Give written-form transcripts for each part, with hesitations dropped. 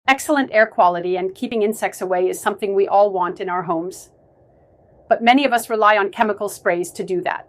Excellent air quality and keeping insects away is something we all want in our homes. But many of us rely on chemical sprays to do that.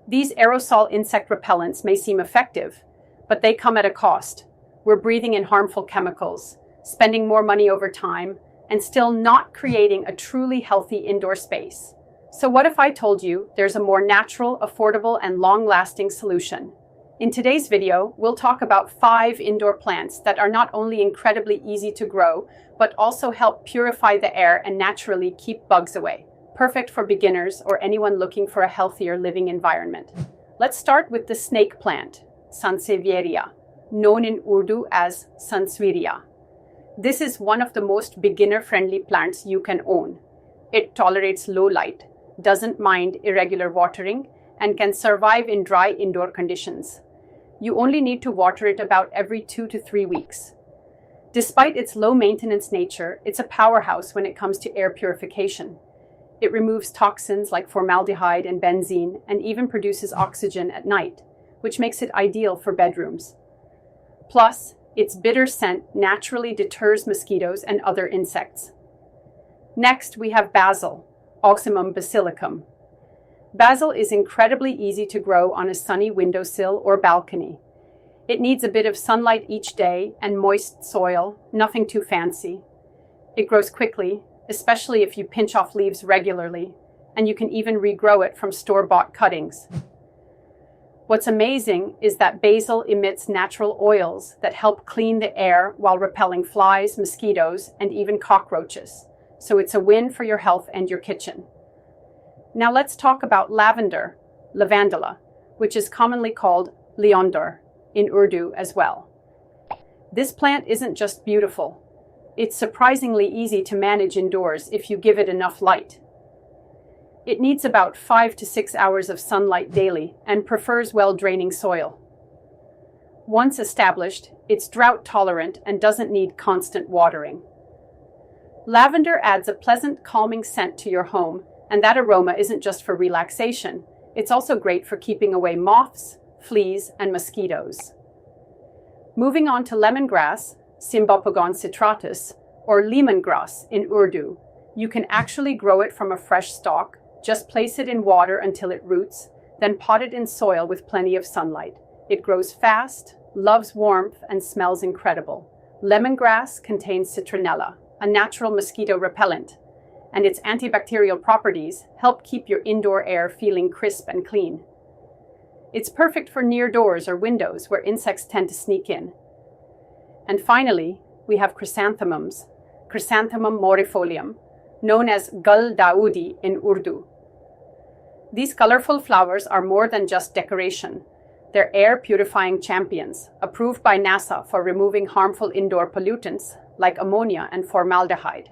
These aerosol insect repellents may seem effective, but they come at a cost. We're breathing in harmful chemicals, spending more money over time, and still not creating a truly healthy indoor space. So what if I told you there's a more natural, affordable, and long-lasting solution? In today's video, we'll talk about 5 indoor plants that are not only incredibly easy to grow, but also help purify the air and naturally keep bugs away. Perfect for beginners or anyone looking for a healthier living environment. Let's start with the snake plant, Sansevieria, known in Urdu as Sansevieria. This is one of the most beginner-friendly plants you can own. It tolerates low light, doesn't mind irregular watering, and can survive in dry indoor conditions. You only need to water it about every 2 to 3 weeks. Despite its low-maintenance nature, it's a powerhouse when it comes to air purification. It removes toxins like formaldehyde and benzene and even produces oxygen at night, which makes it ideal for bedrooms. Plus, its bitter scent naturally deters mosquitoes and other insects. Next, we have basil, Oxymum basilicum. Basil is incredibly easy to grow on a sunny windowsill or balcony. It needs a bit of sunlight each day and moist soil, nothing too fancy. It grows quickly, especially if you pinch off leaves regularly, and you can even regrow it from store-bought cuttings. What's amazing is that basil emits natural oils that help clean the air while repelling flies, mosquitoes, and even cockroaches. So it's a win for your health and your kitchen. Now let's talk about lavender, lavandula, which is commonly called leondor in Urdu as well. This plant isn't just beautiful. It's surprisingly easy to manage indoors if you give it enough light. It needs about 5 to 6 hours of sunlight daily and prefers well-draining soil. Once established, it's drought-tolerant and doesn't need constant watering. Lavender adds a pleasant, calming scent to your home, and that aroma isn't just for relaxation. It's also great for keeping away moths, fleas, and mosquitoes. Moving on to lemongrass, Cymbopogon citratus, or lemongrass in Urdu, you can actually grow it from a fresh stalk. Just place it in water until it roots, then pot it in soil with plenty of sunlight. It grows fast, loves warmth, and smells incredible. Lemongrass contains citronella, a natural mosquito repellent, and its antibacterial properties help keep your indoor air feeling crisp and clean. It's perfect for near doors or windows where insects tend to sneak in. And finally, we have chrysanthemums, Chrysanthemum morifolium, known as Gal Daoudi in Urdu. These colorful flowers are more than just decoration. They're air-purifying champions, approved by NASA for removing harmful indoor pollutants like ammonia and formaldehyde.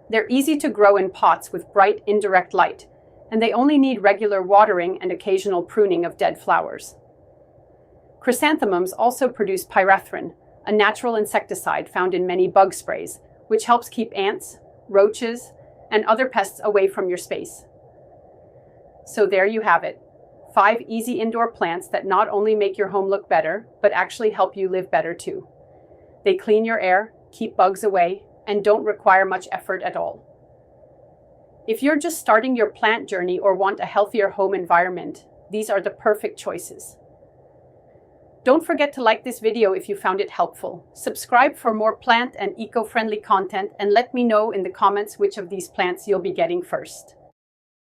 They're easy to grow in pots with bright indirect light, and they only need regular watering and occasional pruning of dead flowers. Chrysanthemums also produce pyrethrin, a natural insecticide found in many bug sprays, which helps keep ants, roaches, and other pests away from your space. So there you have it. 5 easy indoor plants that not only make your home look better, but actually help you live better too. They clean your air, keep bugs away, and don't require much effort at all. If you're just starting your plant journey or want a healthier home environment, these are the perfect choices. Don't forget to like this video if you found it helpful. Subscribe for more plant and eco-friendly content, and let me know in the comments which of these plants you'll be getting first.